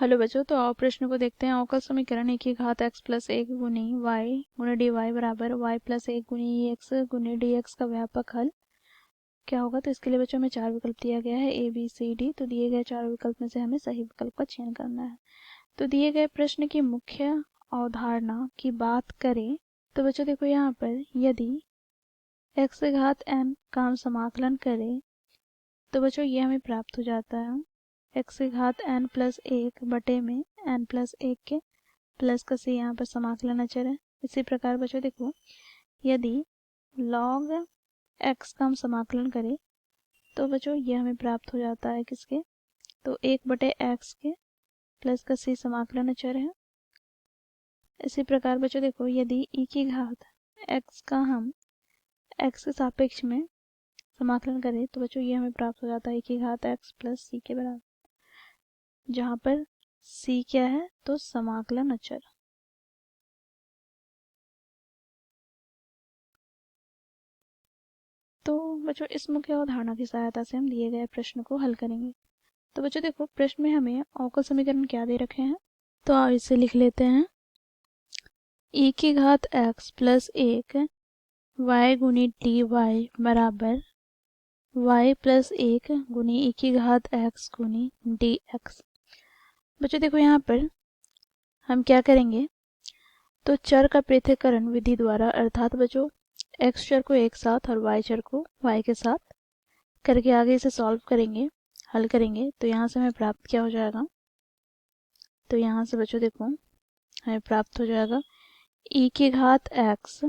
Hello बच्चों, तो आओ प्रश्न को देखते हैं। अवकल समीकरण एक की घात x प्लस एक गुनी वाई गुने डी वाई बराबर y प्लस एक गुनी एक्स गुने डी एक्स का व्यापक हल क्या होगा। तो इसके लिए बच्चों हमें चार विकल्प दिया गया है A B C D। तो दिए गए चार विकल्प में से हमें सही विकल्प का चयन करना है। तो दिए गए प्रश्न की मुख्य अवधारणा की बात करें तो बच्चों देखो यहाँ पर यदि x से घात n का हम समाकलन करें तो बच्चों ये हमें प्राप्त हो जाता है x से घात n प्लस एक बटे में n प्लस एक के प्लस का सी यहाँ पर समाकलन अचर है। इसी प्रकार बच्चों देखो यदि log x का हम समाकलन करें तो बच्चों ये हमें प्राप्त हो जाता है किसके, तो एक बटे x के प्लस का सी समाकलन अचर है। इसी प्रकार बच्चों देखो यदि e की घात x का हम x के सापेक्ष में समाकलन करें तो बच्चों ये हमें प्राप्त हो जाता है e की घात x प्लस सी के बराबर, जहाँ पर c क्या है तो समाकलन अचर। तो बच्चों इस मुख्य अवधारणा की सहायता से हम दिए गए प्रश्न को हल करेंगे। तो बच्चों देखो प्रश्न में हमें अवकल समीकरण क्या दे रखे हैं, तो आप इसे लिख लेते हैं e की घात x प्लस एक y गुनी डी वाई बराबर y प्लस एक गुनी e की घात x गुनी डी एक्स। बच्चों देखो यहाँ पर हम क्या करेंगे, तो चर का पृथक्करण विधि द्वारा अर्थात बच्चों x चर को एक साथ और y चर को y के साथ करके आगे इसे सॉल्व करेंगे, हल करेंगे। तो यहाँ से हमें प्राप्त क्या हो जाएगा, तो यहाँ से बच्चों देखो हमें प्राप्त हो जाएगा e की घात x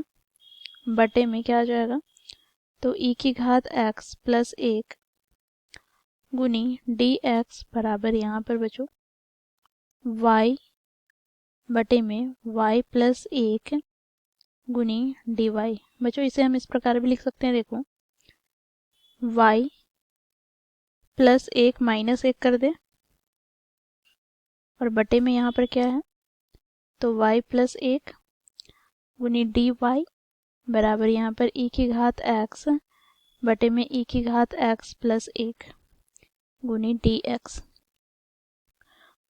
बटे में क्या आ जाएगा, तो e की घात x प्लस एक गुनी डी एक्स बराबर यहाँ पर बच्चों y बटे में y प्लस एक गुनी डी वाई। बच्चों इसे हम इस प्रकार भी लिख सकते हैं, देखो y प्लस एक माइनस एक कर दे और बटे में यहाँ पर क्या है, तो y प्लस एक गुनी डी वाई बराबर यहाँ पर e की घात x बटे में e की घात x प्लस एक गुनी डी एक्स।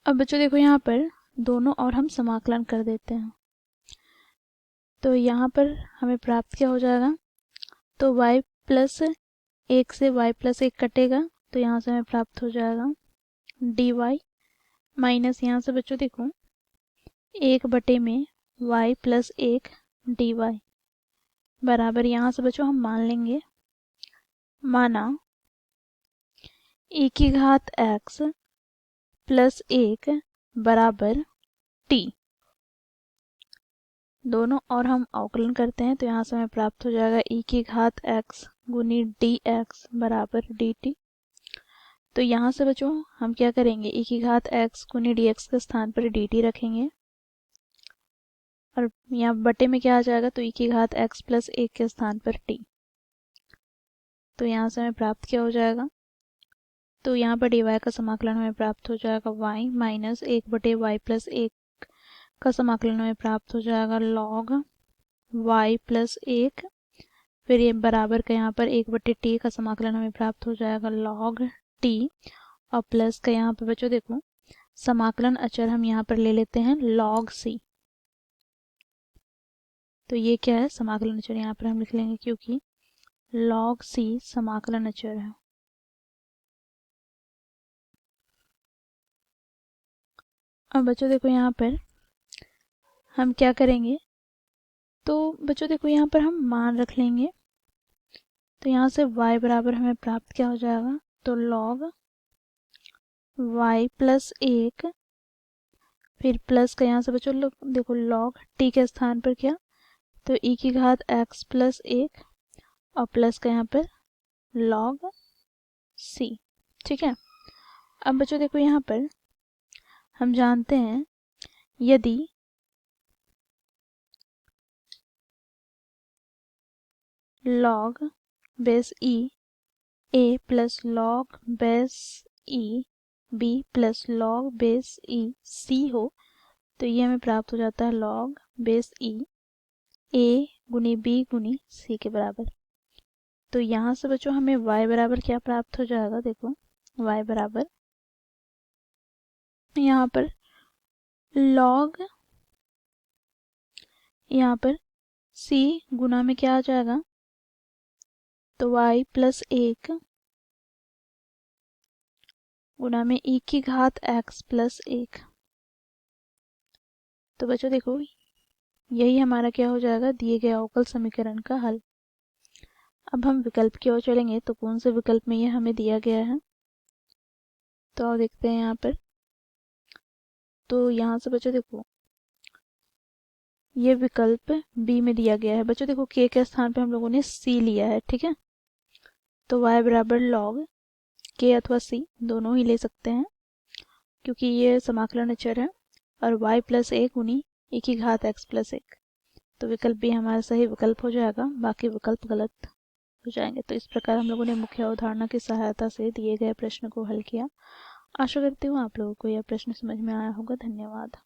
अब बच्चों देखो यहाँ पर दोनों और हम समाकलन कर देते हैं, तो यहाँ पर हमें प्राप्त क्या हो जाएगा, तो y प्लस एक से y प्लस एक कटेगा तो यहाँ से हमें प्राप्त हो जाएगा डी वाई माइनस यहाँ से बच्चों देखो एक बटे में y प्लस एक डी वाई बराबर यहाँ से बच्चों हम मान लेंगे, माना e की घात x प्लस एक बराबर t। दोनों और हम अवकलन करते हैं तो यहाँ से हमें प्राप्त हो जाएगा e की घात x गुनी डी एक्स बराबर डी टी। तो यहाँ से बच्चों हम क्या करेंगे, e की घात x गुनी डी एक्स के स्थान पर डी टी रखेंगे और यहाँ बटे में क्या आ जाएगा, तो e की घात x प्लस एक के स्थान पर t। तो यहाँ से हमें प्राप्त क्या हो जाएगा, तो यहाँ पर डी वाई का समाकलन हमें प्राप्त हो जाएगा y माइनस एक बटे वाई प्लस एक का समाकलन हमें प्राप्त हो जाएगा log y प्लस एक, फिर ये बराबर का यहाँ पर एक बटे टी का समाकलन हमें प्राप्त हो जाएगा log t और प्लस का यहाँ पर बच्चों देखो समाकलन अचर हम यहाँ पर ले लेते हैं log c। तो ये क्या है, समाकलन अचर यहाँ पर हम लिख लेंगे क्योंकि log c समाकलन अचर है। अब बच्चों देखो यहाँ पर हम क्या करेंगे, तो बच्चों देखो यहाँ पर हम मान रख लेंगे। तो यहाँ से y बराबर हमें प्राप्त क्या हो जाएगा, तो log y प्लस एक, फिर प्लस का यहाँ से बच्चों देखो log t के स्थान पर क्या, तो e की घात x प्लस एक और प्लस का यहाँ पर log c। ठीक है। अब बच्चों देखो यहाँ पर हम जानते हैं यदि log base e a plus log base e b plus log base e c हो तो ये हमें प्राप्त हो जाता है log बेस e a गुनी b गुनी c के बराबर। तो यहाँ से बच्चों हमें y बराबर क्या प्राप्त हो जाएगा, देखो y बराबर यहाँ पर log, यहाँ पर c गुना में क्या आ जाएगा, तो y प्लस 1 गुना में e की घात x प्लस 1। तो बच्चों देखो, यही हमारा क्या हो जाएगा, दिए गए अवकल समीकरण का हल। अब हम विकल्प की ओर चलेंगे, तो कौन से विकल्प में ये हमें दिया गया है, तो आप देखते हैं यहाँ पर। तो यहाँ से बच्चों देखो, ये विकल्प बी में दिया गया है। बच्चों देखो, के के स्थान पे हम लोगों ने सी लिया है, ठीक है। तो y बराबर log के अथवा सी दोनों ही ले सकते हैं, क्योंकि ये समाकलन अचर है। और y प्लस 1 गुनी e की घात x प्लस 1। तो विकल्प बी हमारा सही विकल्प हो जाएगा, बाकी विकल्प गलत हो जाएंगे। तो इस प्रकार हम लोगों ने मुख्य अवधारणा की सहायता से दिए गए प्रश्न को हल किया। आशा करती हूँ आप लोगों को यह प्रश्न समझ में आया होगा। धन्यवाद।